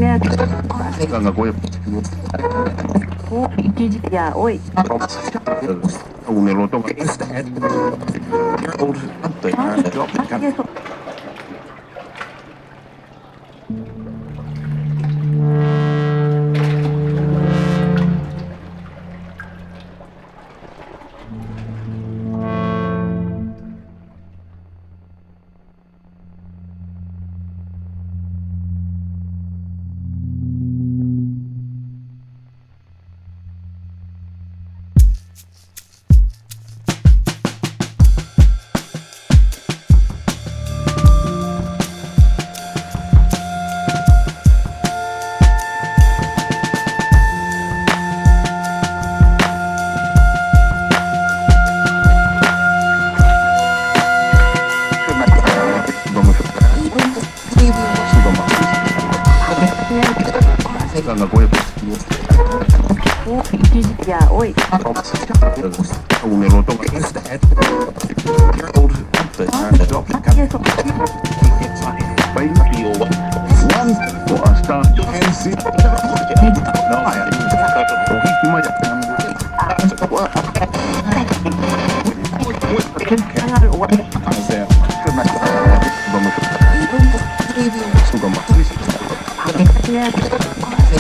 Ganga Goya. Ya, hoy. Un eloto.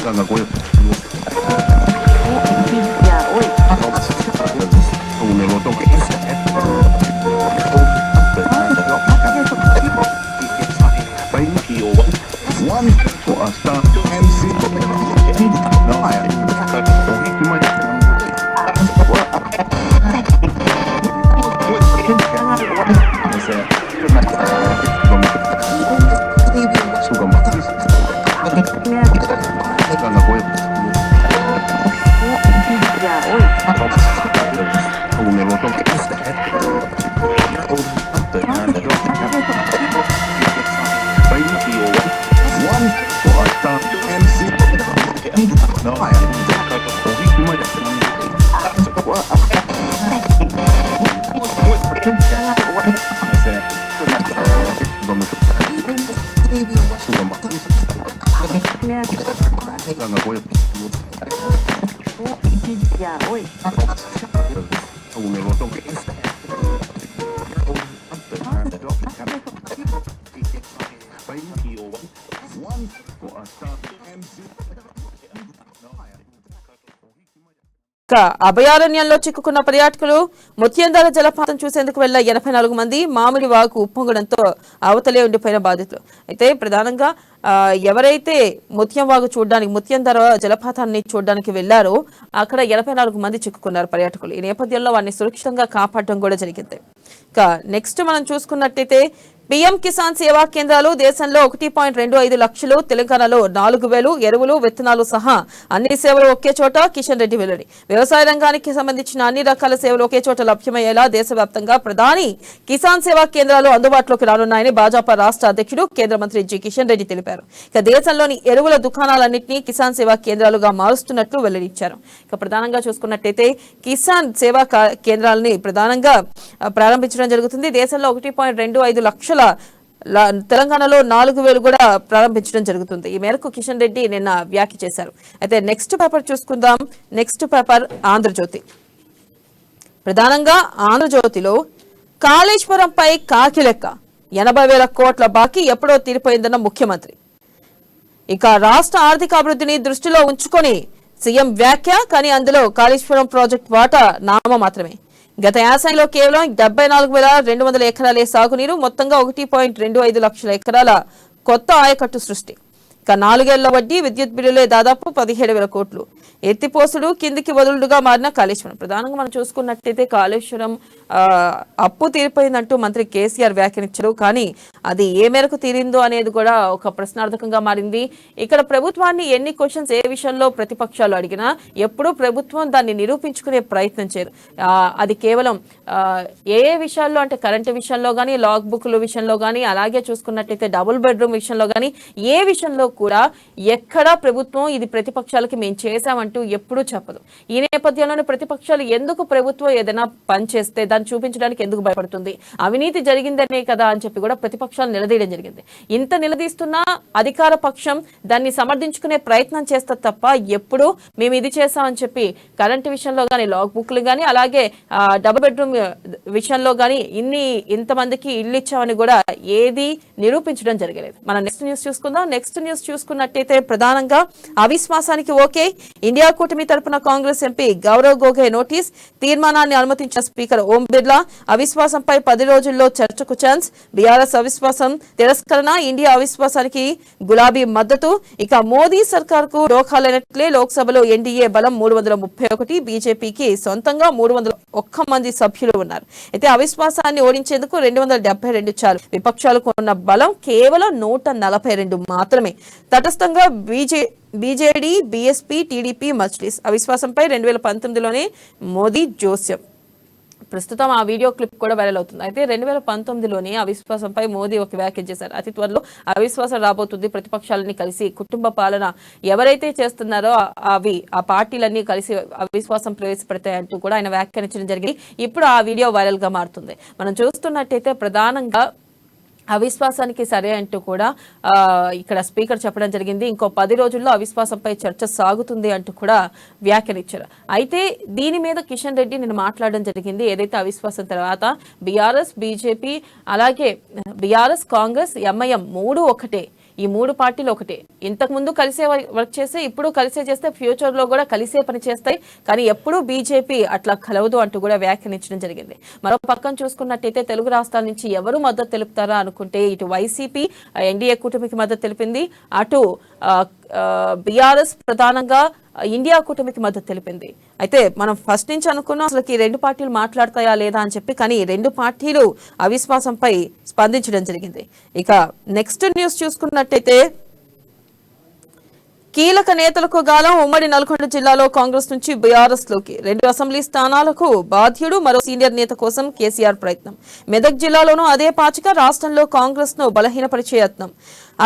Ganga Goya. Ya, hoy. Un eloto. Ganga Goya. Ya, hoy. Un eloto. Ganga Goya. Ya, hoy. Un eloto. Ganga Goya. Ya, hoy. Un eloto. అభయారణ్యంలో చిక్కుకున్న పర్యాటకులు ముత్యందాల జలపాతం చూసేందుకు వెళ్ల 84 మంది మామిడి వాగు ఉప్పొంగడంతో అవతలే ఉండిపోయిన బాధితులు. అయితే ప్రధానంగా ఎవరైతే ముత్యంధార జలపాతాన్ని చూడడానికి వెళ్లారో అక్కడ 84 మంది చిక్కుకున్నారు పర్యాటకులు. ఈ నేపథ్యంలో వారిని సురక్షితంగా కాపాడడం కూడా జరిగింది. నెక్స్ట్ మనం చూసుకున్నట్టయితే పీఎం కిసాన్ సేవా కేంద్రాలు దేశంలో 1.25 లక్షలు, తెలంగాణలో 4,000 ఎరువులు, విత్తనాలు సహా అన్ని సేవలు ఒకే చోట. కిషన్ రెడ్డి వెల్లడి. వ్యవసాయ రంగానికి సంబంధించిన అన్ని రకాల సేవలు ఒకే చోట లభ్యమయ్యేలా దేశవ్యాప్తంగా ప్రధాని కిసాన్ సేవా కేంద్రాలు అందుబాటులోకి రానున్నాయని భాజపా రాష్ట్ర అధ్యక్షుడు కేంద్ర మంత్రి జి కిషన్ రెడ్డి తెలిపారు. దేశంలోని ఎరువుల దుకాణాలన్నింటినీ కిసాన్ సేవా కేంద్రాలుగా మారుస్తున్నట్లు వెల్లడించారు. ప్రధానంగా చూసుకున్నట్టయితే కిసాన్ సేవా కేంద్రాలని ప్రధానంగా ప్రారంభించడం జరుగుతుంది. దేశంలో 1.25 లక్షల, తెలంగాణలో 4,000 కూడా ప్రారంభించడం జరుగుతుంది. ఈ మేరకు కిషన్ రెడ్డి నిన్న వ్యాఖ్య చేశారు. అయితే నెక్స్ట్ పేపర్ చూసుకుందాం. Next paper Andhrajyothy. ప్రధానంగా ఆంధ్రజ్యోతిలో కాళేశ్వరంపై కాకి లెక్క 80,000 కోట్ల బాకీ ఎప్పుడో తీరిపోయిందన్న ముఖ్యమంత్రి. రాష్ట్ర ఆర్థిక అభివృద్ధిని దృష్టిలో ఉంచుకొని సీఎం వ్యాఖ్య. కానీ అందులో కాళేశ్వరం ప్రాజెక్టు వాటా నామ మాత్రమే. గత యాసంగిలో కేవలం 74,200 ఎకరాలే సాగునీరు, మొత్తంగా 1.25 లక్షల ఎకరాల కొత్త ఆయకట్టు సృష్టి. 4 ఏళ్ల వడ్డీ, విద్యుత్ బిల్లులే దాదాపు 17,000 కోట్లు. ఎత్తిపోసుడు కిందికి వదులుడుగా మారిన కాళేశ్వరం. ప్రధానంగా మనం చూసుకున్నట్టయితే కాళేశ్వరం అప్పు తీరిపోయిందంటూ మంత్రి కేసీఆర్ వ్యాఖ్యానించారు. కానీ అది ఏ మేరకు తీరిందో అనేది కూడా ఒక ప్రశ్నార్థకంగా మారింది. ఇక్కడ ప్రభుత్వాన్ని ఎన్ని క్వశ్చన్స్ ఏ విషయంలో ప్రతిపక్షాలు అడిగినా ఎప్పుడూ ప్రభుత్వం దాన్ని నిరూపించుకునే ప్రయత్నం చేయరు. అది కేవలం ఏ విషయాల్లో అంటే కరెంటు విషయంలో కానీ, లాగ్ బుక్ల విషయంలో కానీ, అలాగే చూసుకున్నట్టయితే డబుల్ బెడ్రూమ్ విషయంలో కానీ, ఏ విషయంలో కూడా ఎక్కడా ప్రభుత్వం ఇది ప్రతిపక్షాలకి మేము చేశామంటూ ఎప్పుడూ చెప్పదు. ఈ నేపథ్యంలోనే ప్రతిపక్షాలు ఎందుకు ప్రభుత్వం ఏదైనా పని చేస్తే దాన్ని దాన్ని చూపించడానికి ఎందుకు భయపడుతుంది? అవినీతి జరిగిందనే కదా అని చెప్పి కూడా ప్రతిపక్షాలు నిలదీయడం జరిగింది. ఇంత నిలదీస్తున్నా అధికార పక్షం దాన్ని సమర్థించుకునే ప్రయత్నం చేస్తారు తప్ప ఎప్పుడు మేము ఇది చేస్తామని చెప్పి కరెంటు విషయంలో కానీ, లాగ్ బుక్లు కానీ, అలాగే డబుల్ బెడ్రూమ్ విషయంలో కానీ ఇంతమందికి ఇల్లు ఇచ్చామని కూడా ఏది నిరూపించడం జరగలేదు. మనం నెక్స్ట్ న్యూస్ చూసుకుందాం. నెక్స్ట్ న్యూస్ చూసుకున్నట్టయితే ప్రధానంగా అవిశ్వాసానికి ఓకే. ఇండియా కూటమి తరపున కాంగ్రెస్ ఎంపీ గౌరవ్ గొగోయ్ నోటీస్, తీర్మానాన్ని అనుమతించిన స్పీకర్ ఓం బిర్లా. అవిశ్వాసంపై 10 రోజుల్లో చర్చకు ఛాన్స్. బీఆర్ఎస్ అవిశ్వాసం తిరస్కరణ, ఇండియా అవిశ్వాసానికి గులాబీ మద్దతు. ఇక మోదీ సర్కార్ కు డోఖాలైనట్లే లోక్సభలో ఎన్డీఏ బలం 331, బీజేపీకి సొంతంగా 301 మంది సభ్యులు ఉన్నారు. అయితే అవిశ్వాసాన్ని ఓడించేందుకు 272 చాలు. విపక్షాలకు ఉన్న బలం కేవలం 142 మాత్రమే. తటస్థంగా బీజేడీ, బీఎస్పీ, టీడీపీ, మజ్లిస్. అవిశ్వాసంపై 2019లోనే మోదీ జోస్యం. ప్రస్తుతం ఆ వీడియో క్లిప్ కూడా వైరల్ అవుతుంది. అయితే 2019లోనే అవిశ్వాసంపై మోదీ ఒక వ్యాఖ్య చేశారు. అతి త్వరలో అవిశ్వాసం రాబోతుంది. ప్రతిపక్షాలన్నీ కలిసి కుటుంబ పాలన ఎవరైతే చేస్తున్నారో ఆ పార్టీలన్నీ కలిసి అవిశ్వాసం ప్రవేశపెడతాయంటూ కూడా ఆయన వ్యాఖ్యానించడం జరిగింది. ఇప్పుడు ఆ వీడియో వైరల్ గా మారుతుంది. మనం చూస్తున్నట్టయితే ప్రధానంగా అవిశ్వాసానికి సరే అంటూ కూడా ఇక్కడ స్పీకర్ చెప్పడం జరిగింది. ఇంకో 10 రోజుల్లో అవిశ్వాసంపై చర్చ సాగుతుంది అంటూ కూడా వ్యాఖ్యానించారు. అయితే దీని మీద కిషన్ రెడ్డి నేను మాట్లాడడం జరిగింది. ఏదైతే అవిశ్వాసం తర్వాత బీఆర్ఎస్, బీజేపీ, అలాగే బీఆర్ఎస్, కాంగ్రెస్, ఎంఐఎం 3 ఒకటే. ఈ 3 పార్టీలు ఒకటే. ఇంతకు ముందు కలిసే వర్క్ చేస్తే, ఇప్పుడు కలిసే చేస్తే, ఫ్యూచర్ లో కూడా కలిసే పని చేస్తాయి. కానీ ఎప్పుడూ బీజేపీ అట్లా కలవదు అంటూ కూడా వ్యాఖ్యానించడం జరిగింది. మరో పక్కన చూసుకున్నట్టయితే తెలుగు రాష్ట్రాల నుంచి ఎవరు మద్దతు తెలుపుతారా అనుకుంటే ఇటు వైసీపీ ఎన్డీఏ కూటమికి మద్దతు తెలిపింది, అటు బీఆర్ఎస్ ప్రధానంగా ఇండియా కూటమికి మద్దతు తెలిపింది. అయితే మనం ఫస్ట్ నుంచి అనుకున్నాం అసలు ఈ 2 పార్టీలు మాట్లాడతాయా లేదా అని చెప్పి, కానీ 2 పార్టీలు అవిశ్వాసంపై స్పందించడం జరిగింది. ఇక నెక్స్ట్ న్యూస్ చూసుకున్నట్టయితే కీలక నేతలకు గాలం. ఉమ్మడి నల్గొండ జిల్లాలో కాంగ్రెస్ నుంచి బీఆర్ఎస్ లోకి 2 అసెంబ్లీ స్థానాలకు బాధ్యుడు. మరో సీనియర్ నేత కోసం కేసీఆర్ ప్రయత్నం. మెదక్ జిల్లాలోనూ అదే పాచిక. రాష్ట్రంలో కాంగ్రెస్ ను బలహీనపరిచే యత్నం.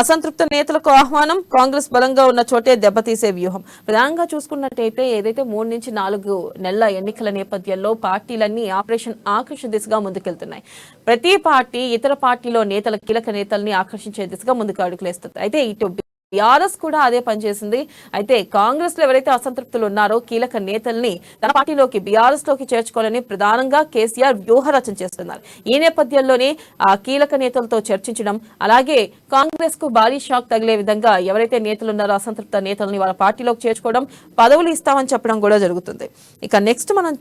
అసంతృప్త నేతలకు ఆహ్వానం. కాంగ్రెస్ బలంగా ఉన్న చోటే దెబ్బతీసే వ్యూహం. ప్రధానంగా చూసుకున్నట్టయితే ఏదైతే 3 నుంచి 4 నెలల ఎన్నికల నేపథ్యంలో పార్టీలన్నీ ఆపరేషన్ ఆకర్షణ దిశగా ముందుకెళ్తున్నాయి. ప్రతి పార్టీ ఇతర పార్టీలో కీలక నేతల్ని ఆకర్షించే దిశగా ముందుకు అడుగులేస్తుంది. అయితే ఇటు బీఆర్ఎస్ కూడా అదే పనిచేసింది. అయితే కాంగ్రెస్ లో ఎవరైతే అసంతృప్తులు ఉన్నారో కీలక నేతల్ని తన పార్టీలోకి బీఆర్ఎస్ లోకి చేర్చుకోవాలని ప్రధానంగా కేసీఆర్ వ్యూహరచన చేస్తున్నారు. ఈ నేపథ్యంలోనే ఆ కీలక నేతలతో చర్చించడం, అలాగే కాంగ్రెస్ కు భారీ షాక్ తగిలే విధంగా ఎవరైతే నేతలు ఉన్నారో అసంతృప్త నేతల్ని వాళ్ళ పార్టీలోకి చేర్చుకోవడం, పదవులు ఇస్తామని చెప్పడం కూడా జరుగుతుంది. ఇక నెక్స్ట్ మనం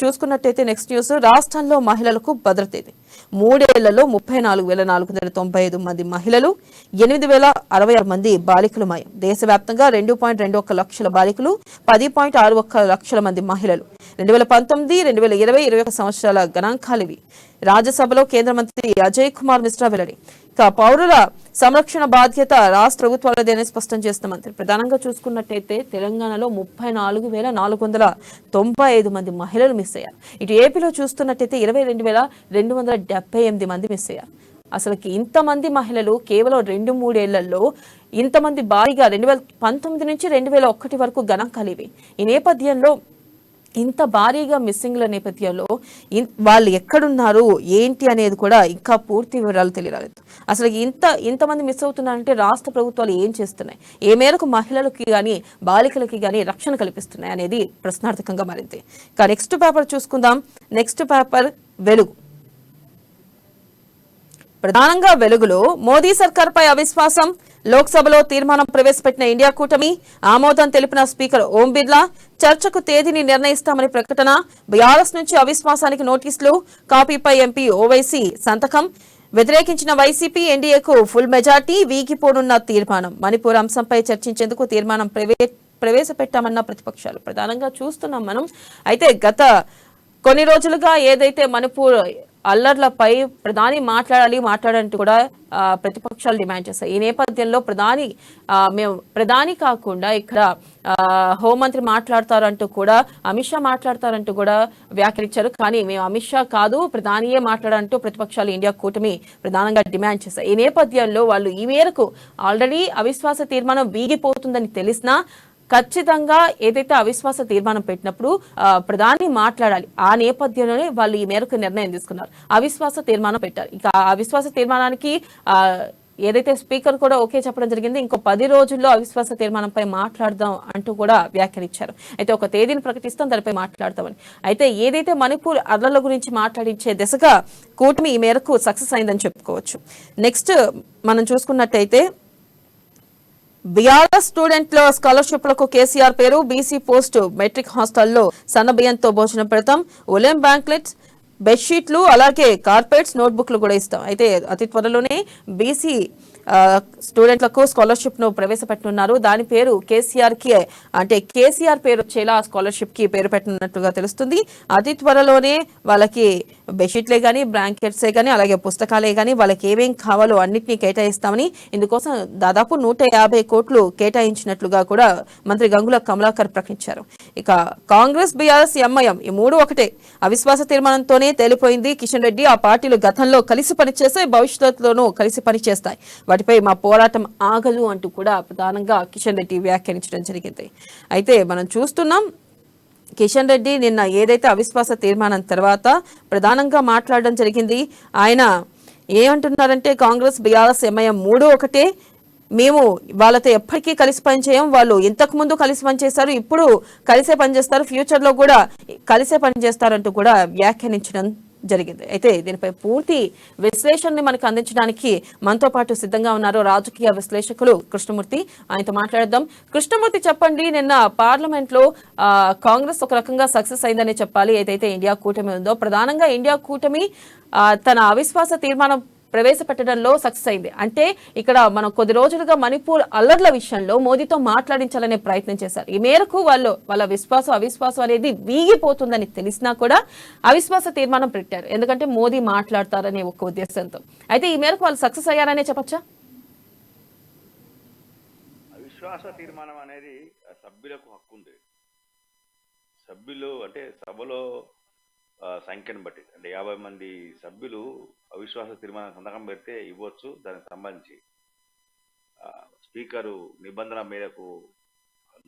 చూసుకున్నట్టయితే నెక్స్ట్ న్యూస్, రాష్ట్రంలో మహిళలకు భద్రత. 3 ఏళ్లలో 34,495 మంది మహిళలు, 8,066 మంది బాలికలు మాయం. దేశవ్యాప్తంగా 2.21 లక్షల బాలికలు, 10.61 లక్షల మంది మహిళలు. 2019, 2020, 21 సంవత్సరాల గణాంకాలివి. రాజ్యసభలో కేంద్ర మంత్రి అజయ్ కుమార్ మిశ్రా వెల్లడి. ఇక పౌరుల సంరక్షణ బాధ్యత రాష్ట్ర ప్రభుత్వాలదేనని స్పష్టం చేసిన మంత్రి. ప్రధానంగా చూసుకున్నట్టయితే తెలంగాణలో 34,495 మంది మహిళలు మిస్ అయ్యారు. ఇటు ఏపీలో చూస్తున్నట్టయితే 22,278 మంది మిస్ అయ్యారు. అసలుకి ఇంతమంది మహిళలు కేవలం 2-3 ఏళ్లలో ఇంతమంది భారీగా 2019 నుంచి 2001 వరకు గణాంకాలివి. ఈ నేపథ్యంలో ఇంత భారీగా మిస్సింగ్ల నేపథ్యంలో వాళ్ళు ఎక్కడున్నారు ఏంటి అనేది కూడా ఇంకా పూర్తి వివరాలు తెలియలేదు. అసలు ఇంతమంది మిస్ అవుతున్నారంటే రాష్ట్ర ప్రభుత్వాలు ఏం చేస్తున్నాయి, ఏ మేరకు మహిళలకి కానీ బాలికలకి కానీ రక్షణ కల్పిస్తున్నాయి అనేది ప్రశ్నార్థకంగా మారింది. ఇక నెక్స్ట్ పేపర్ చూసుకుందాం. నెక్స్ట్ పేపర్ వెలుగు. ప్రధానంగా వెలుగులో మోదీ సర్కార్పై అవిశ్వాసం, లోక్సభలో తీర్మానం ప్రవేశపెట్టిన ఇండియా కూటమి, ఆమోదం తెలిపిన స్పీకర్ ఓం బిర్లా, చర్చకు తేదీని నిర్ణయిస్తామని ప్రకటన, బీఆర్ఎస్ నుంచి అవిశ్వాసానికి నోటీసులు, కాపీపై ఎంపీ ఓవైసీ సంతకం, వ్యతిరేకించిన వైసీపీ, ఎన్డీఏకు ఫుల్ మెజార్టీ, వీగిపోనున్న తీర్మానం. మణిపూర్ అంశంపై చర్చించేందుకు తీర్మానం ప్రవేశపెట్టామన్న ప్రతిపక్షాలు. ప్రధానంగా చూస్తున్నాం మనం. అయితే గత కొన్ని రోజులుగా ఏదైతే మణిపూర్ అల్లర్లపై ప్రధాని మాట్లాడాలంటూ కూడా ప్రతిపక్షాలు డిమాండ్ చేస్తాయి. ఈ నేపథ్యంలో ప్రధాని కాకుండా ఇక్కడ హోంమంత్రి మాట్లాడతారంటూ కూడా, అమిత్ షా మాట్లాడతారంటూ కూడా వ్యాఖ్యానించారు. కానీ మేము అమిత్ షా కాదు ప్రధానియే మాట్లాడాలంటూ ప్రతిపక్షాలు ఇండియా కూటమి ప్రధానంగా డిమాండ్ చేశాయి. ఈ నేపథ్యంలో వాళ్ళు ఈ మేరకు ఆల్రెడీ అవిశ్వాస తీర్మానం వీగిపోతుందని తెలిసినా ఖచ్చితంగా ఏదైతే అవిశ్వాస తీర్మానం పెట్టినప్పుడు ప్రధాని మాట్లాడాలి. ఆ నేపథ్యంలోనే వాళ్ళు ఈ మేరకు నిర్ణయం తీసుకున్నారు. అవిశ్వాస తీర్మానం పెట్టారు. ఇక ఆ అవిశ్వాస తీర్మానానికి ఏదైతే స్పీకర్ కూడా ఓకే చెప్పడం జరిగింది. ఇంకో 10 రోజుల్లో అవిశ్వాస తీర్మానంపై మాట్లాడదాం అంటూ కూడా వ్యాఖ్యానించారు. అయితే ఒక తేదీని ప్రకటిస్తాం, దానిపై మాట్లాడతామని. అయితే ఏదైతే మణిపూర్ అల్లర్ల గురించి మాట్లాడించే దిశగా కూటమి ఈ మేరకు సక్సెస్ అయిందని చెప్పుకోవచ్చు. నెక్స్ట్ మనం చూసుకున్నట్టయితే బీఆర్ఎస్ స్టూడెంట్ల స్కాలర్షిప్లకు కేసీఆర్ పేరు. బీసీ పోస్ట్ మెట్రిక్ హాస్టల్లో సన్నబియ్యంతో భోజనం పెడతాం, ఉలెం బ్యాంక్లెట్స్, బెడ్షీట్లు, అలాగే కార్పెట్స్, నోట్బుక్లు కూడా ఇస్తాం. అయితే అతి త్వరలోనే బీసీ స్టూడెంట్లకు స్కాలర్షిప్ ను ప్రవేశపెట్టనున్నారు. దాని పేరు కేసీఆర్ కి, అంటే కేసీఆర్ పేరు వచ్చేలా స్కాలర్షిప్ కి పేరు పెట్టనున్నట్టుగా తెలుస్తుంది. అతి త్వరలోనే వాళ్ళకి బెడ్షీట్లే కానీ, బ్లాంకెట్సే కానీ, అలాగే పుస్తకాలే కానీ వాళ్ళకి ఏమేం కావాలో అన్నింటినీ కేటాయిస్తామని, ఇందుకోసం దాదాపు 150 కోట్లు కేటాయించినట్లుగా కూడా మంత్రి గంగుల కమలాకర్ ప్రకటించారు. ఇక కాంగ్రెస్, బీఆర్ఎస్, ఎంఐఎం ఈ మూడు ఒకటే. అవిశ్వాస తీర్మానంతోనే తేలిపోయింది. కిషన్ రెడ్డి ఆ పార్టీలు గతంలో కలిసి పనిచేస్తే భవిష్యత్తులోనూ కలిసి పనిచేస్తాయి, వాటిపై మా పోరాటం ఆగదు అంటూ కూడా ప్రధానంగా కిషన్ రెడ్డి వ్యాఖ్యానించడం జరిగింది. అయితే మనం చూస్తున్నాం కిషన్ రెడ్డి నిన్న ఏదైతే అవిశ్వాస తీర్మానం తర్వాత ప్రధానంగా మాట్లాడడం జరిగింది. ఆయన ఏమంటున్నారంటే కాంగ్రెస్, బీఆర్ఎస్, ఎంఐఎం మూడు ఒకటే. మేము వాళ్ళతో ఎప్పటికీ కలిసి పనిచేయం. వాళ్ళు ఇంతకు ముందు కలిసి పనిచేస్తారు, ఇప్పుడు కలిసే పనిచేస్తారు, ఫ్యూచర్ లో కూడా కలిసే పనిచేస్తారంటూ కూడా వ్యాఖ్యానించడం జరిగింది. అయితే దీనిపై పూర్తి విశ్లేషణని మనకు అందించడానికి మనతో పాటు సిద్ధంగా ఉన్నారు రాజకీయ విశ్లేషకులు కృష్ణమూర్తి. ఆయనతో మాట్లాడదాం. కృష్ణమూర్తి, చెప్పండి, నిన్న పార్లమెంట్ లో కాంగ్రెస్ ఒక రకంగా సక్సెస్ అయిందని చెప్పాలి. ఏదైతే ఇండియా కూటమి ఉందో, ప్రధానంగా ఇండియా కూటమి తన అవిశ్వాస తీర్మానం ప్రవేశపెట్టడంలో సక్సెస్ అయింది. అంటే ఇక్కడ మనం కొద్ది రోజులుగా మణిపూర్ అల్లర్ల విషయంలో మోదీతో మాట్లాడించాలనే ప్రయత్నం చేశారు. ఈ మేరకు వాళ్ళ అవిశ్వాసం అనేది వీగిపోతుందని తెలిసినా కూడా అవిశ్వాస తీర్మానం పెట్టారు. ఎందుకంటే మోదీ మాట్లాడతారనే ఒక ఉద్దేశంతో. అయితే ఈ మేరకు వాళ్ళు సక్సెస్ అయ్యారనే చెప్పచ్చా? అవిశ్వాస తీర్మానం అనేది సభ్యులకు హక్కు ఉంది. సభ్యులు అంటే సభలో సంఖ్యను బట్టి, అంటే 50 మంది సభ్యులు అవిశ్వాస తీర్మానం సంతకం పెడితే ఇవ్వచ్చు. దానికి సంబంధించి స్పీకరు నిబంధన మేరకు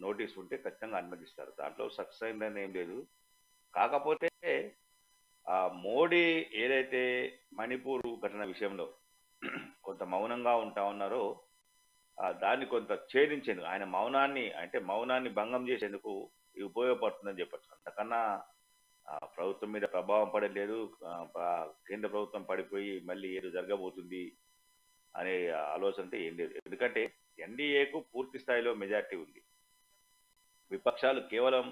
నోటీస్ ఉంటే ఖచ్చితంగా అనుమతిస్తారు. దాంట్లో సక్సెస్ అయిందని ఏం లేదు. కాకపోతే మోడీ ఏదైతే మణిపూర్ ఘటన విషయంలో కొంత మౌనంగా ఉంటా ఉన్నారో దాన్ని కొంత ఛేదించేందుకు, ఆయన మౌనాన్ని భంగం చేసేందుకు ఇది ఉపయోగపడుతుందని చెప్పచ్చు. అంతకన్నా ప్రభుత్వం మీద ప్రభావం పడలేదు. కేంద్ర ప్రభుత్వం పడిపోయి మళ్ళీ ఏదో జరగబోతుంది అనే ఆలోచనతో ఏం లేదు. ఎందుకంటే ఎన్డీఏకు పూర్తి స్థాయిలో మెజార్టీ ఉంది. విపక్షాలు కేవలం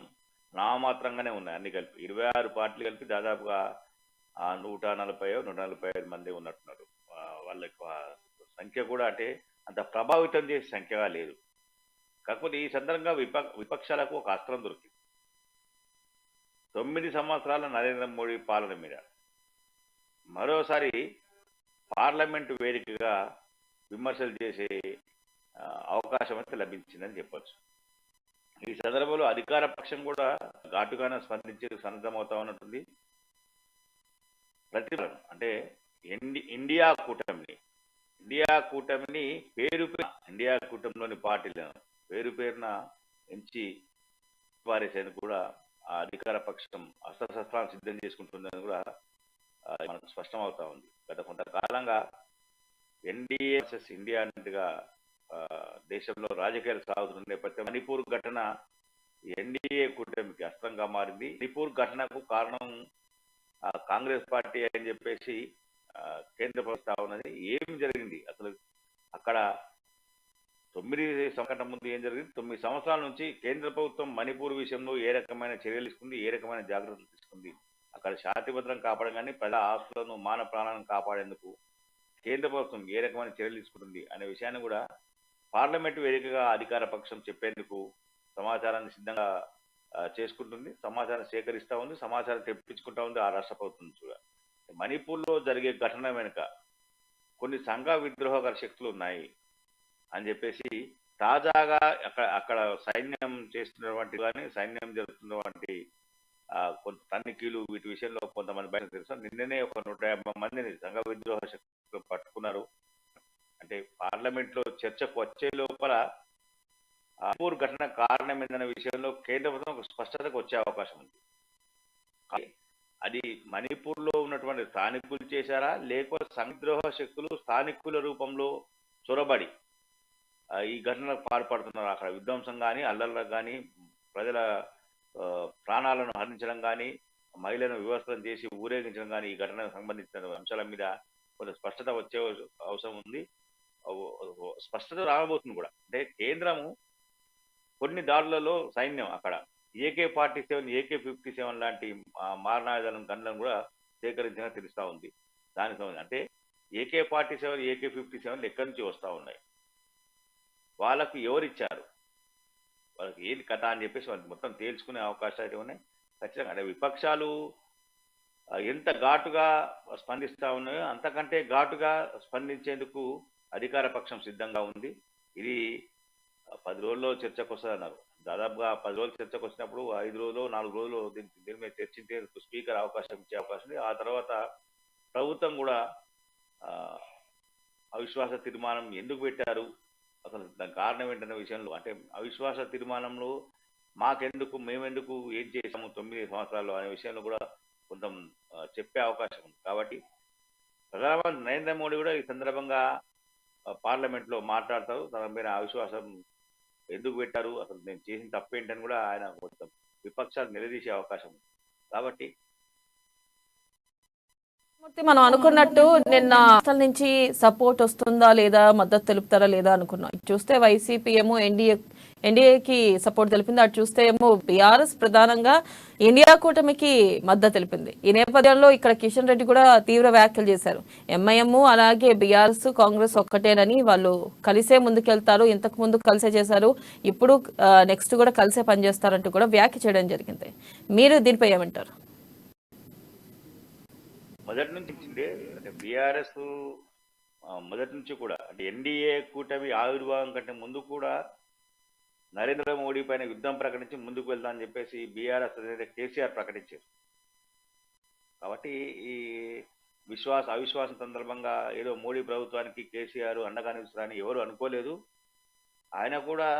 నామమాత్రంగానే ఉన్నాయి. అన్ని కలిపి 26 పార్టీలు కలిపి దాదాపుగా 140-145 మంది ఉన్నట్టున్నారు. వాళ్ళ సంఖ్య కూడా అంటే అంత ప్రభావితం చేసే సంఖ్యగా లేదు. కాకపోతే ఈ సందర్భంగా విపక్షాలకు ఒక అస్త్రం దొరికింది. 9 సంవత్సరాల నరేంద్ర మోడీ పాలన మీద మరోసారి పార్లమెంటు వేదికగా విమర్శలు చేసే అవకాశం అయితే లభించిందని చెప్పచ్చు. ఈ సందర్భంలో అధికార పక్షం కూడా ఘాటుగానే స్పందించే సన్నద్ధమవుతా ఉన్నట్టుంది. ప్రతిఫలం అంటే ఇండియా కూటమిని ఇండియా కూటమిలోని పార్టీలను పేరున ఎంచి పారేసేందుకు కూడా ఆ అధికార పక్షం అస్త్రశస్త్రాలు సిద్ధం చేసుకుంటుందని కూడా మనకు స్పష్టం అవుతా ఉంది. గత కొంతకాలంగా ఎన్డీఏ వర్సెస్ ఇండియా అన్నట్టుగా దేశంలో రాజకీయాలు సాగుతున్న నేపథ్యం మణిపూర్ ఘటన ఎన్డీఏ కూటమికి అస్త్రంగా మారింది. మణిపూర్ ఘటనకు కారణం కాంగ్రెస్ పార్టీ అని చెప్పేసి కేంద్ర ప్రభుత్వం ఉన్నది. ఏం జరిగింది అసలు అక్కడ? 9 సంవత్సరాల ముందు ఏం జరిగింది? 9 సంవత్సరాల నుంచి కేంద్ర ప్రభుత్వం మణిపూర్ విషయంలో ఏ రకమైన చర్యలు తీసుకుంది, ఏ రకమైన జాగ్రత్తలు తీసుకుంది, అక్కడ శాంతి భద్రం కాపాడడం కానీ ప్రజల ఆస్తులను, మానవ ప్రాణాలను కాపాడేందుకు కేంద్ర ప్రభుత్వం ఏ రకమైన చర్యలు తీసుకుంటుంది అనే విషయాన్ని కూడా పార్లమెంటు వేదికగా అధికార పక్షం చెప్పేందుకు సమాచారాన్ని సిద్ధంగా చేసుకుంటుంది. సమాచారం సేకరిస్తూ ఉంది, సమాచారం తెప్పించుకుంటా ఉంది ఆ రాష్ట్ర ప్రభుత్వం కూడా. మణిపూర్లో జరిగే ఘటన వెనుక కొన్ని సంఘ విద్రోహకర శక్తులు ఉన్నాయి అని చెప్పేసి తాజాగా అక్కడ సైన్యం చేస్తున్నటువంటి కానీ సైన్యం జరుగుతున్నటువంటి కొంత తనిఖీలు వీటి విషయంలో కొంతమంది బయట తెలుసు. నిన్ననే ఒక 150 మందిని సంఘ విద్రోహ శక్తులు పట్టుకున్నారు. అంటే పార్లమెంట్లో చర్చకు వచ్చే లోపల మణిపూర్ ఘటన కారణం ఏందన్న విషయంలో కేంద్ర ప్రభుత్వం ఒక స్పష్టతకు వచ్చే అవకాశం ఉంది. అది మణిపూర్లో ఉన్నటువంటి స్థానికులు చేశారా, లేకపోతే సంద్రోహ శక్తులు స్థానికుల రూపంలో చొరబడి ఈ ఘటనకు పాల్పడుతున్నారు. అక్కడ విధ్వంసం కానీ, అల్లర్లకు కానీ, ప్రజల ప్రాణాలను హరించడం కానీ, మహిళలను వివస్త్రం చేసి ఊరేగించడం కానీ, ఈ ఘటనకు సంబంధించిన అంశాల మీద కొంత స్పష్టత వచ్చే అవసరం ఉంది. స్పష్టత రాబోతుంది కూడా. అంటే కేంద్రము కొన్ని దాడులలో సైన్యం అక్కడ AK-47, AK-57 లాంటి మారణాయుధాలను గన్లను కూడా సేకరించిన తెలుస్తూ ఉంది. దానికి సంబంధించి అంటే AK-47, AK-57 ఎక్కడి నుంచి వస్తూ ఉన్నాయి, వాళ్ళకు ఎవరిచ్చారు, వాళ్ళకి ఏది కథ అని చెప్పేసి వాళ్ళకి మొత్తం తేల్చుకునే అవకాశాలు అయితే ఉన్నాయి ఖచ్చితంగా. అంటే విపక్షాలు ఎంత ఘాటుగా స్పందిస్తూ ఉన్నాయో అంతకంటే ఘాటుగా స్పందించేందుకు అధికార పక్షం సిద్ధంగా ఉంది. ఇది 10 రోజుల్లో చర్చకు వస్తుంది అన్నారు. దాదాపుగా 10 రోజులు చర్చకు వచ్చినప్పుడు 5 రోజులు 4 రోజులు దీని మీద చర్చించేందుకు స్పీకర్ అవకాశం ఇచ్చే అవకాశం ఉంది. ఆ తర్వాత ప్రభుత్వం కూడా అవిశ్వాస తీర్మానం ఎందుకు పెట్టారు, అసలు దాని కారణం ఏంటనే విషయంలో, అంటే అవిశ్వాస తీర్మానంలో మాకెందుకు, మేమెందుకు, ఏం చేసాము 9 సంవత్సరాల్లో అనే విషయంలో కూడా కొంత చెప్పే అవకాశం ఉంది. కాబట్టి ప్రధానమంత్రి నరేంద్ర మోడీ కూడా ఈ సందర్భంగా పార్లమెంట్లో మాట్లాడతారు. తన మీద అవిశ్వాసం ఎందుకు పెట్టారు, అసలు నేను చేసిన తప్పేంటని కూడా ఆయన కొంచెం విపక్షాలు నిలదీసే అవకాశం ఉంది. కాబట్టి మనం అనుకున్నట్టు నిన్న అసలు నుంచి సపోర్ట్ వస్తుందా లేదా, మద్దతు తెలుపుతారా లేదా అనుకున్నాం. చూస్తే వైసీపీ ఏమో ఎన్డీఏకి సపోర్ట్ తెలిపింది, అటు చూస్తే ఏమో బీఆర్ఎస్ ప్రధానంగా ఇండియా కూటమికి మద్దతు తెలిపింది. ఈ నేపథ్యంలో ఇక్కడ కిషన్ రెడ్డి కూడా తీవ్ర వ్యాఖ్యలు చేశారు. ఎంఐఎం అలాగే బీఆర్ఎస్ కాంగ్రెస్ ఒక్కటేనని, వాళ్ళు కలిసే ముందుకెళ్తారు, ఇంతకు ముందు కలిసే చేశారు, ఇప్పుడు నెక్స్ట్ కూడా కలిసే పనిచేస్తారంటూ కూడా వ్యాఖ్య చేయడం జరిగింది. మీరు దీనిపై ఏమంటారు? మొదటి నుంచి అంటే బీఆర్ఎస్ మొదటి నుంచి కూడా అంటే ఎన్డీఏ కూటమి ఆవిర్భావం కంటే ముందు కూడా నరేంద్ర మోడీ పైన యుద్ధం ప్రకటించి ముందుకు వెళ్దామని చెప్పేసి బీఆర్ఎస్ కేసీఆర్ ప్రకటించారు. కాబట్టి ఈ అవిశ్వాసం సందర్భంగా ఏదో మోడీ ప్రభుత్వానికి కేసీఆర్ అండగా నిలుస్తారని ఎవరు అనుకోలేదు. ఆయన కూడా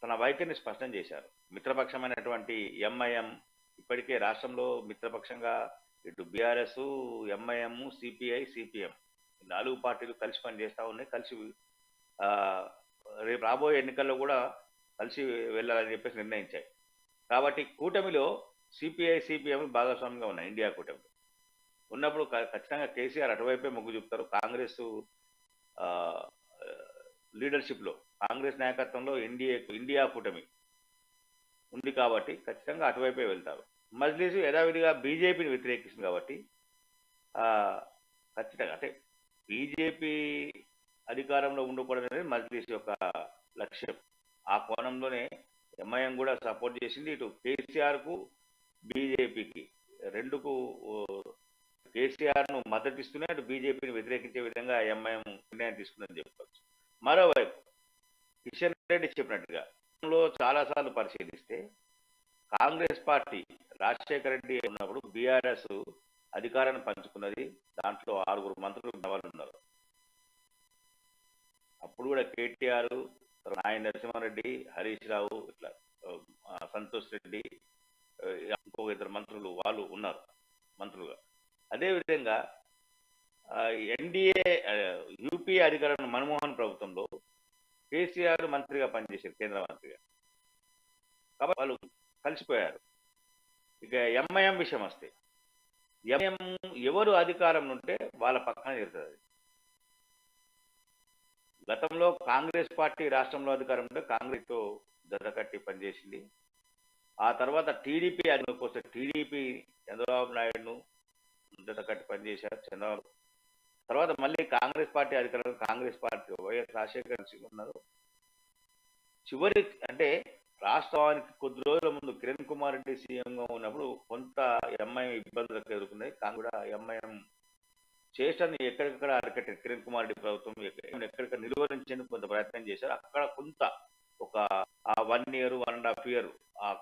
తన వైఖరిని స్పష్టం చేశారు. మిత్రపక్షమైనటువంటి ఎంఐఎం ఇప్పటికే రాష్ట్రంలో మిత్రపక్షంగా ఇటు బీఆర్ఎస్, ఎంఐఎం, సిపిఐ, సిపిఎం 4 పార్టీలు కలిసి పనిచేస్తూ ఉన్నాయి. కలిసి రేపు రాబోయే ఎన్నికల్లో కూడా కలిసి వెళ్ళాలని చెప్పేసి నిర్ణయించాయి. కాబట్టి కూటమిలో సిపిఐ, సిపిఎం భాగస్వామ్యంగా ఉన్నాయి. ఇండియా కూటమిలో ఉన్నప్పుడు ఖచ్చితంగా కేసీఆర్ అటువైపే మొగ్గు చూపుతారు. కాంగ్రెస్ లీడర్షిప్లో, కాంగ్రెస్ నాయకత్వంలో ఇండియా కూటమి ఉంది కాబట్టి ఖచ్చితంగా అటువైపే వెళ్తారు. మజ్లిస్ యథావిధిగా బీజేపీని వ్యతిరేకిస్తుంది కాబట్టి ఖచ్చితంగా అంటే బీజేపీ అధికారంలో ఉండకూడదు అనేది మజ్లిస్ యొక్క లక్ష్యం. ఆ కోణంలోనే ఎంఐఎం కూడా సపోర్ట్ చేసింది. ఇటు కేసీఆర్కు, బీజేపీకి రెండుకు కేసీఆర్ను మద్దతిస్తూనే అటు బీజేపీని వ్యతిరేకించే విధంగా ఎంఐఎం నిర్ణయం తీసుకుందని చెప్పవచ్చు. మరోవైపు కిషన్ రెడ్డి చెప్పినట్టుగా చాలాసార్లు పరిశీలిస్తే కాంగ్రెస్ పార్టీ రాజశేఖర రెడ్డి ఉన్నప్పుడు బీఆర్ఎస్ అధికారాన్ని పంచుకున్నది. దాంట్లో 6 మంత్రులు వాళ్ళు ఉన్నారు. అప్పుడు కూడా కేటీఆర్, నాయన నరసింహారెడ్డి, హరీష్ రావు, ఇట్లా సంతోష్ రెడ్డి, ఇంకో 2 మంత్రులు వాళ్ళు ఉన్నారు మంత్రులుగా. అదేవిధంగా ఎన్డీఏ యూపీఏ అధికారం మన్మోహన్ ప్రభుత్వంలో కేసీఆర్ మంత్రిగా పనిచేశారు, కేంద్ర మంత్రిగా. కాబట్టి వాళ్ళు కలిసిపోయారు. ఇక ఎంఐఎం విషయం వస్తే ఎంఐఎం ఎవరు అధికారం ఉంటే వాళ్ళ పక్కన చేరుతుంది. గతంలో కాంగ్రెస్ పార్టీ రాష్ట్రంలో అధికారం ఉంటే కాంగ్రెస్తో జతకట్టి పనిచేసింది. ఆ తర్వాత టీడీపీ అధికారంలోకి వస్తే టీడీపీ చంద్రబాబు నాయుడును జతకట్టి పనిచేశారు చంద్రబాబు. తర్వాత మళ్ళీ కాంగ్రెస్ పార్టీ అధికారంలో కాంగ్రెస్ పార్టీ వైఎస్ రాజశేఖర్ ఉన్నారు. చివరి అంటే రాష్ట్రానికి కొద్ది రోజుల ముందు కిరణ్ కుమార్ రెడ్డి సీఎంగా ఉన్నప్పుడు కొంత ఎంఐఎం ఇబ్బందులకు ఎదుర్కొన్నాయి. కానీ కూడా ఎంఐఎం చేష్టాన్ని ఎక్కడికక్కడ అరికట్టారు. కిరణ్ కుమార్ రెడ్డి ప్రభుత్వం ఎక్కడిక్కడ నిలువరించేందుకు కొంత ప్రయత్నం చేశారు. అక్కడ కొంత ఒక 1 year 1.5 year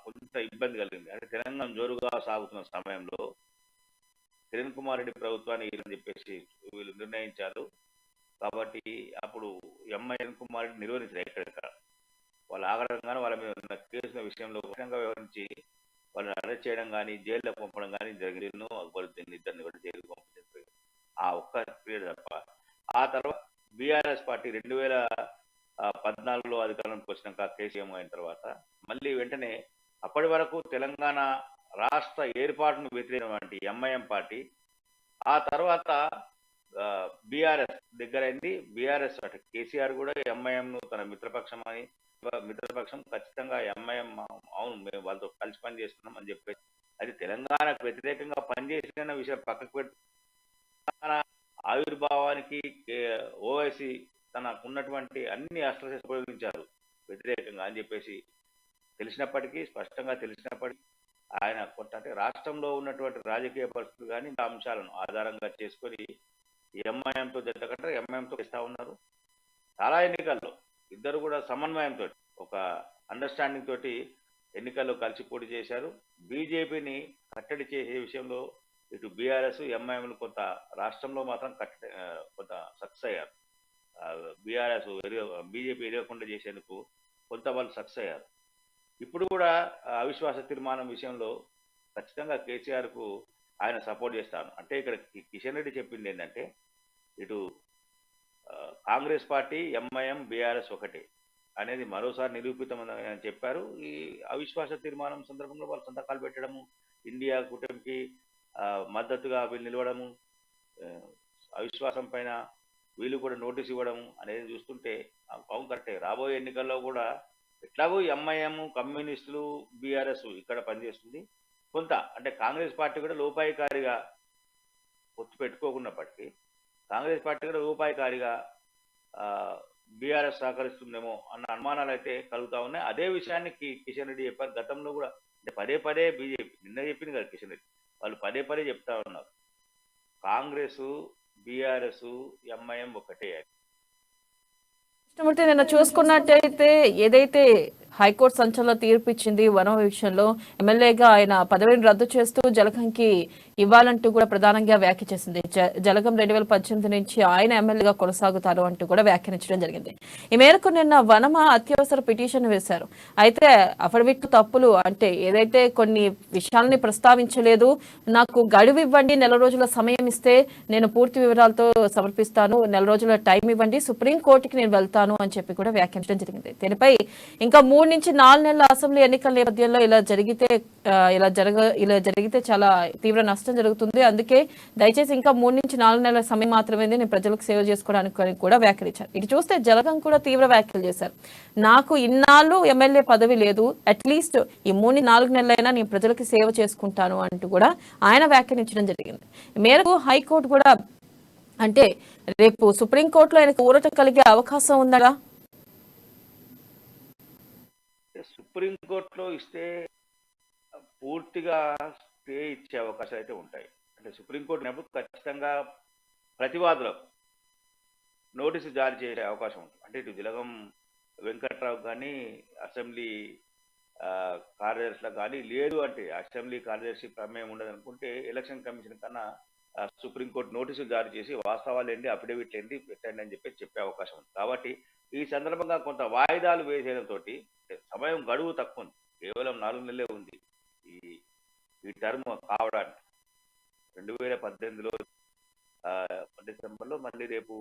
కొంత ఇబ్బంది కలిగింది. అంటే తెలంగాణ జోరుగా సాగుతున్న సమయంలో కిరణ్ కుమార్ రెడ్డి ప్రభుత్వాన్ని చెప్పేసి వీళ్ళు నిర్ణయించారు. కాబట్టి అప్పుడు ఎంఐఎం కుమార్ రెడ్డి నిర్వహించారు ఎక్కడెక్కడ. వాళ్ళు ఆగడం కానీ వాళ్ళ మీద ఉన్న కేసుల విషయంలో కఠినంగా వివరించి వాళ్ళని అరెస్ట్ చేయడం కానీ జైల్లో పంపడం కానీ జరిగింది. అక్బర్ ఇద్దరిని కూడా జైలుకు పంపించారు ఆ ఒక్క పీరియడ్ తప్ప. ఆ తర్వాత బీఆర్ఎస్ పార్టీ 2014లో అధికారంలోకి వచ్చినాక కేసీఎం అయిన తర్వాత మళ్ళీ వెంటనే అప్పటి వరకు తెలంగాణ రాష్ట్ర ఏర్పాటును వ్యతిరేకమైనటువంటి ఎంఐఎం పార్టీ ఆ తర్వాత బీఆర్ఎస్ దగ్గరైంది. బీఆర్ఎస్ అంటే కేసీఆర్ కూడా ఎంఐఎంను తన మిత్రపక్షం ఖచ్చితంగా ఎంఐఎం అవును మేము వాళ్ళతో కలిసి పని చేస్తున్నాం అని చెప్పేసి అది తెలంగాణకు వ్యతిరేకంగా పనిచేసిన విషయం పక్కకు పెట్టి తెలంగాణ ఆవిర్భావానికి ఓవైసీ తనకున్నటువంటి అన్ని అస్త్రశస్త్రాలు ఉపయోగించారు వ్యతిరేకంగా అని చెప్పేసి తెలిసినప్పటికీ స్పష్టంగా తెలిసినప్పటికీ ఆయన కొంత అంటే రాష్ట్రంలో ఉన్నటువంటి రాజకీయ పరిస్థితులు కానీ అంశాలను ఆధారంగా చేసుకొని ఎంఐఎంతో జతకట్టారు, ఎంఐఎంతో ఇస్తా ఉన్నారు. చాలా ఎన్నికల్లో ఇద్దరు కూడా సమన్వయంతో ఒక అండర్స్టాండింగ్ తోటి ఎన్నికల్లో కలిసి పోటీ చేశారు. బీజేపీని కట్టడి చేసే విషయంలో ఇటు బీఆర్ఎస్ ఎంఐఎంలు కొంత రాష్ట్రంలో మాత్రం కొంత సక్సెస్ అయ్యారు. బీఆర్ఎస్ బీజేపీ ఎరగకుండా చేసేందుకు కొంత వాళ్ళు సక్సెస్ అయ్యారు. ఇప్పుడు కూడా అవిశ్వాస తీర్మానం విషయంలో ఖచ్చితంగా కేసీఆర్కు ఆయన సపోర్ట్ చేస్తాను అంటే ఇక్కడ కిషన్ రెడ్డి చెప్పింది ఏంటంటే ఇటు కాంగ్రెస్ పార్టీ ఎంఐఎం బీఆర్ఎస్ ఒకటే అనేది మరోసారి నిరూపితమని చెప్పారు. ఈ అవిశ్వాస తీర్మానం సందర్భంలో వాళ్ళు సంతకాలు పెట్టడము, ఇండియా కూటమికి మద్దతుగా వీళ్ళు నిలవడము, అవిశ్వాసం పైన వీళ్ళు కూడా నోటీస్ ఇవ్వడము అనేది చూస్తుంటే అవును కరెక్టే. రాబోయే ఎన్నికల్లో కూడా ఎట్లాగో ఎంఐఎం కమ్యూనిస్టులు బీఆర్ఎస్ ఇక్కడ పనిచేస్తుంది. కొంత అంటే కాంగ్రెస్ పార్టీ కూడా లోపాయికారిగా పొత్తు పెట్టుకోకున్నప్పటికీ కాంగ్రెస్ పార్టీ కూడా లోపాయికారిగా బీఆర్ఎస్ సహకరిస్తుందేమో అన్న అనుమానాలు అయితే కలుగుతా ఉన్నాయి. అదే విషయాన్ని కిషన్ రెడ్డి చెప్పారు. గతంలో కూడా అంటే పదే బీజేపీ నిన్న చెప్పింది కదా కిషన్ రెడ్డి, వాళ్ళు పదే చెప్తా ఉన్నారు కాంగ్రెస్ బీఆర్ఎస్ ఎంఐఎం ఒకటే. నిన్న చూసుకున్నట్టయితే ఏదైతే హైకోర్టు సంచలన తీర్పు ఇచ్చింది వనం విషయంలో ఎమ్మెల్యేగా ఆయన పదవిని రద్దు చేస్తూ జలగంకి ఇవ్వాలంటూ కూడా ప్రధానంగా వ్యాఖ్య చేసింది. జలగం 2018 నుంచి ఆయన ఎమ్మెల్యేగా కొనసాగుతారు అంటూ కూడా వ్యాఖ్యానించడం జరిగింది. ఈ మేరకు నిన్న వనమ అత్యవసర పిటిషన్ వేశారు. అయితే అఫిడవిట్ తప్పులు అంటే ఏదైతే కొన్ని విషయాలని ప్రస్తావించలేదు, నాకు గడువు ఇవ్వండి, నెల రోజుల సమయం ఇస్తే నేను పూర్తి వివరాలతో సమర్పిస్తాను, నెల రోజుల టైం ఇవ్వండి, సుప్రీంకోర్టుకి నేను వెళ్తాను అని చెప్పి కూడా వ్యాఖ్యానించడం జరిగింది. దీనిపై ఇంకా 3 నుంచి 4 నెలల అసెంబ్లీ ఎన్నికల నేపథ్యంలో ఇలా జరిగితే చాలా తీవ్ర నష్టం జరుగుతుంది. అందుకే దయచేసి ఇంకా 3 నుంచి 4 నెలల సమయం మాత్రమే నేను ప్రజలకు సేవ చేసుకోవడానికి కూడా వ్యాఖ్యలించారు. ఇటు చూస్తే జలగం కూడా తీవ్ర వ్యాఖ్యలు చేశారు. నాకు ఇన్నాళ్ళు ఎమ్మెల్యే పదవి లేదు, అట్లీస్ట్ ఈ 3-4 నెలలైనా నేను ప్రజలకు సేవ చేసుకుంటాను అంటూ కూడా ఆయన వ్యాఖ్యానించడం జరిగింది. ఈ మేరకు హైకోర్టు కూడా అంటే రేపు సుప్రీంకోర్టులో ఆయనకు ఊరట కలిగే అవకాశం ఉందా? సుప్రీంకోర్టులో ఇస్తే పూర్తిగా స్టే ఇచ్చే అవకాశాలు అయితే ఉంటాయి. అంటే సుప్రీంకోర్టు అయినప్పుడు ఖచ్చితంగా ప్రతివాదులకు నోటీసు జారీ చేసే అవకాశం ఉంటుంది. అంటే ఇటు జలగం వెంకట్రావు కానీ అసెంబ్లీ కార్యదర్శులకు కానీ లేదు అంటే అసెంబ్లీ కార్యదర్శి ప్రమేయం ఉండదు అనుకుంటే ఎలక్షన్ కమిషన్ కన్నా సుప్రీంకోర్టు నోటీసులు జారీ చేసి వాస్తవాలు ఏంటి అఫిడవిట్లు ఏంటి పెట్టండి అని చెప్పే అవకాశం ఉంది. కాబట్టి ఈ సందర్భంగా కొంత వాయిదాలు వేసేయడంతో సమయం గడువు తక్కువ ఉంది, కేవలం 4 నెలలే ఉంది ఈ టర్మ్ కావడానికి. 2018లో డిసెంబర్లో మళ్ళీ రేపు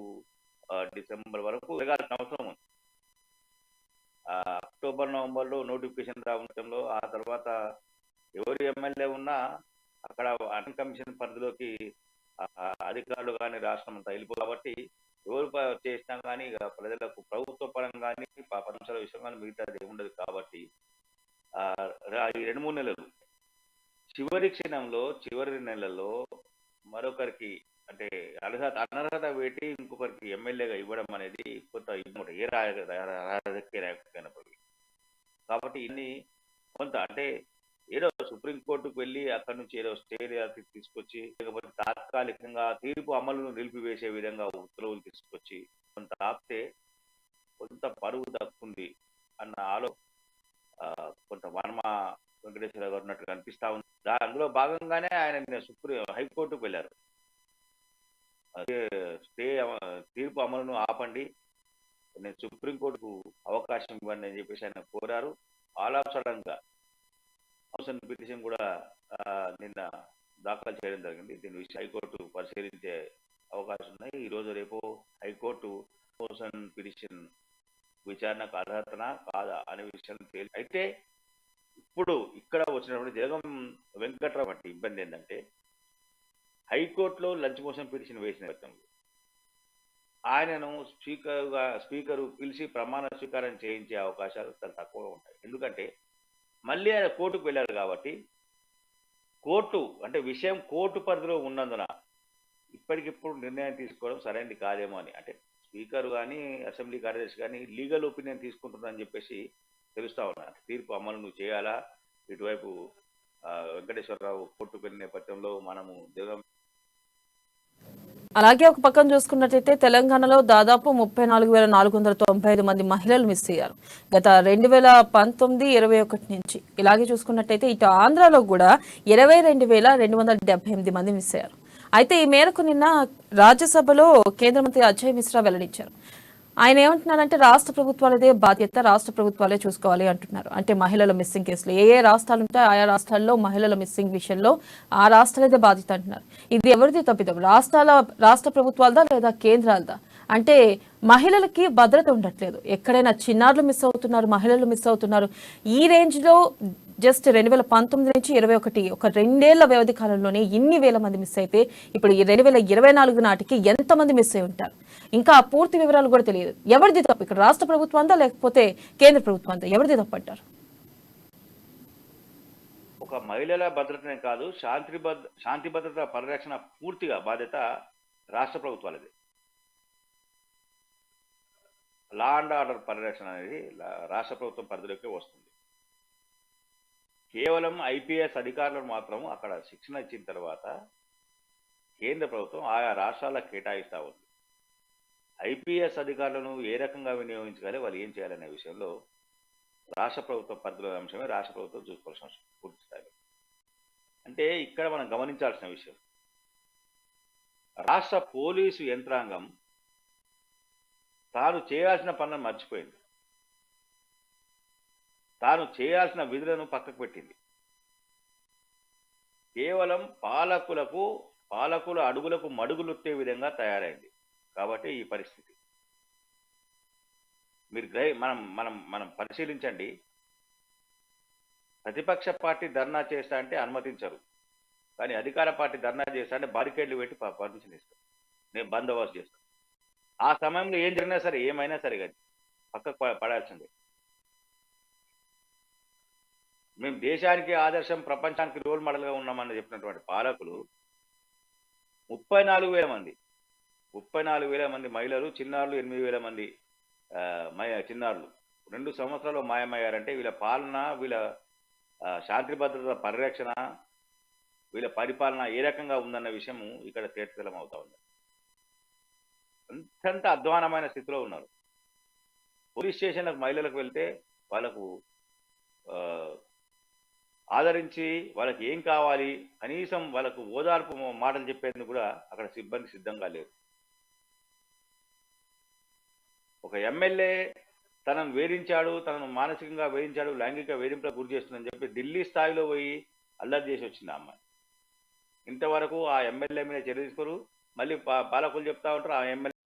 డిసెంబర్ వరకు జరగాల్సిన అవసరం ఉంది. అక్టోబర్ నవంబర్లో నోటిఫికేషన్ రావడంలో ఆ తర్వాత ఎవరు ఎమ్మెల్యే ఉన్నా అక్కడ అన్ని కమిషన్ పరిధిలోకి అధికారులు కానీ రాష్ట్రం అంతా వెళ్ళిపోయి కాబట్టి ఎవరు చేసినా కానీ ఇక ప్రజలకు ప్రభుత్వ పరంగా కానీ పంచాల విషయం కానీ మిగతాది ఉండదు. కాబట్టి ఈ 2-3 నెలలు చివరి నెలల్లో మరొకరికి అంటే అనర్హత పెట్టి ఇంకొకరికి ఎమ్మెల్యేగా ఇవ్వడం అనేది కొంత ఇవ్వడం ఏ రాజకీయ నాయకుడికైనప్పటికీ. కాబట్టి ఇన్ని కొంత అంటే ఏదో సుప్రీంకోర్టుకు వెళ్ళి అక్కడి నుంచి ఏదో స్టే తీసుకొచ్చి లేకపోతే తాత్కాలికంగా తీర్పు అమలును నిలిపివేసే విధంగా ఉత్తర్వులు తీసుకొచ్చి కొంత ఆపితే కొంత పరువు దక్కుంది అన్న కొంత వనమ వెంకటేశ్వర గారు ఉన్నట్టుగా అనిపిస్తా ఉంది. అందులో భాగంగానే ఆయన హైకోర్టుకు వెళ్ళారు. తీర్పు అమలును ఆపండి, నేను సుప్రీంకోర్టుకు అవకాశం ఇవ్వండి అని చెప్పేసి ఆయన కోరారు. ఆల్ ఆఫ్ సడన్ గా మోషన్ పిటిషన్ కూడా నిన్న దాఖలు చేయడం జరిగింది. దీని విషయం హైకోర్టు పరిశీలించే అవకాశం ఉన్నాయి. ఈ రోజు రేపు హైకోర్టు మోషన్ పిటిషన్ విచారణకు అర్హతనా కాదా అనే విషయం తేలి. అయితే ఇప్పుడు ఇక్కడ వచ్చినప్పుడు జగం వెంకట్రావు అంటే ఇబ్బంది ఏంటంటే హైకోర్టులో లంచ్ మోషన్ పిటిషన్ వేసిన వ్యక్తులు ఆయనను స్పీకరు పిలిచి ప్రమాణ స్వీకారం చేయించే అవకాశాలు చాలా తక్కువగా ఉంటాయి. ఎందుకంటే మళ్ళీ ఆయన కోర్టుకు వెళ్ళారు కాబట్టి కోర్టు అంటే విషయం కోర్టు పరిధిలో ఉన్నందున ఇప్పటికిప్పుడు నిర్ణయం తీసుకోవడం సరైనది కాదేమో అని, అంటే స్పీకర్ కానీ అసెంబ్లీ కార్యదర్శి కానీ లీగల్ ఒపీనియన్ తీసుకుంటుందని చెప్పేసి తెలుస్తా ఉన్నారు. తీర్పు అమలు నువ్వు చేయాలా, ఇటువైపు వెంకటేశ్వరరావు కోర్టుకు వెళ్ళిన నేపథ్యంలో మనము జగన్. అలాగే ఒక పక్కన చూసుకున్నట్టయితే తెలంగాణలో దాదాపు 34,495 మంది మహిళలు మిస్ అయ్యారు గత 2019-21 నుంచి. ఇలాగే చూసుకున్నట్టయితే ఇటు ఆంధ్రాలో కూడా 22,278 మంది మిస్ అయ్యారు. అయితే ఈ మేరకు నిన్న రాజ్యసభలో కేంద్ర మంత్రి అజయ్ మిశ్రా వెల్లడించారు. ఆయన ఏమంటున్నారంటే రాష్ట్ర ప్రభుత్వాలదే బాధ్యత, రాష్ట్ర ప్రభుత్వాలే చూసుకోవాలి అంటున్నారు. అంటే మహిళల మిస్సింగ్ కేసులు ఏ రాష్ట్రాలు ఉంటాయో ఆయా రాష్ట్రాల్లో మహిళల మిస్సింగ్ విషయంలో ఆ రాష్ట్రాలదే బాధ్యత అంటున్నారు. ఇది ఎవరిది తప్పిదం, రాష్ట్ర ప్రభుత్వాలదా లేదా కేంద్రాలదా? అంటే మహిళలకి భద్రత ఉండట్లేదు. ఎక్కడైనా చిన్నారులు మిస్ అవుతున్నారు, మహిళలు మిస్ అవుతున్నారు. ఈ రేంజ్లో జస్ట్ 2019 నుంచి 21 ఒక 2 ఏళ్ల వ్యవధి కాలంలోనే ఇన్ని వేల మంది మిస్ అయితే ఇప్పుడు ఈ 2024 నాటికి ఎంతమంది మిస్ అయి ఉంటారు? ఇంకా పూర్తి వివరాలు కూడా తెలియదు. ఎవరిది తప్పు ఇక్కడ, రాష్ట్ర ప్రభుత్వం లేకపోతే కేంద్ర ప్రభుత్వం ఎవరిది తప్పు అంటారు? ఒక మహిళల భద్రతనే కాదు, శాంతి భద్రత పరిరక్షణ పూర్తిగా బాధ్యత రాష్ట్ర ప్రభుత్వాలది. లా అండ్ ఆర్డర్ పరిరక్షణ అనేది రాష్ట్ర ప్రభుత్వం పరిధిలోకి వస్తుంది. కేవలం ఐపీఎస్ అధికారులను మాత్రం అక్కడ శిక్షణ ఇచ్చిన తర్వాత కేంద్ర ప్రభుత్వం ఆయా రాష్ట్రాలకు కేటాయిస్తూ ఉంది. ఐపీఎస్ అధికారులను ఏ రకంగా వినియోగించగాలి, వాళ్ళు ఏం చేయాలనే విషయంలో రాష్ట్ర ప్రభుత్వం పరిధిలో అంశమే రాష్ట్ర ప్రభుత్వం చూసుకోవాల్సిన అవసరం పూర్తి స్థాయిలో. అంటే ఇక్కడ మనం గమనించాల్సిన విషయం, రాష్ట్ర పోలీసు యంత్రాంగం తాను చేయాల్సిన పనులను మర్చిపోయింది. తాను చేయాల్సిన విధులను పక్కకు పెట్టింది. కేవలం పాలకుల అడుగులకు మడుగులొత్తే విధంగా తయారైంది. కాబట్టి ఈ పరిస్థితి మీరు మనం పరిశీలించండి. ప్రతిపక్ష పార్టీ ధర్నా చేస్తా అంటే అనుమతించరు, కానీ అధికార పార్టీ ధర్నా చేస్తా అంటే బారికేడ్లు పెట్టి పర్మిషన్ ఇస్తారు, నేను బందోబస్తు చేస్తాను. ఆ సమయంలో ఏం జరిగినా సరే, ఏమైనా సరే కానీ పక్కకు పడాల్సిందే. మేము దేశానికి ఆదర్శం, ప్రపంచానికి రోల్ మోడల్గా ఉన్నామని చెప్పినటువంటి పాలకులు 34,000 మంది మహిళలు, చిన్నారులు 8,000 మంది చిన్నారులు 2 సంవత్సరాలు మాయమయ్యారంటే వీళ్ళ పాలన, వీళ్ళ శాంతి భద్రత పరిరక్షణ, వీళ్ళ పరిపాలన ఏ రకంగా ఉందన్న విషయము ఇక్కడ తేటతెల్లం అవుతా ఉంది. అత్యంత అధ్వానమైన స్థితిలో ఉన్నారు. పోలీస్ స్టేషన్లకు మహిళలకు వెళ్తే వాళ్ళకు ఆదరించి వాళ్ళకి ఏం కావాలి, కనీసం వాళ్ళకు ఓదార్పు మాటలు చెప్పేందుకు కూడా అక్కడ సిబ్బంది సిద్ధంగా లేరు. ఒక ఎమ్మెల్యే తనను వేధించాడు, తనను మానసికంగా వేధించాడు, లైంగిక వేధింపులకు గురి చేస్తుందని చెప్పి ఢిల్లీ స్థాయిలో పోయి అల్లరి చేసి వచ్చింది ఆ అమ్మాయి. ఇంతవరకు ఆ ఎమ్మెల్యే మీద చర్య తీసుకోరు. మళ్ళీ పాలకులు చెప్తా ఉంటారు ఆ ఎమ్మెల్యే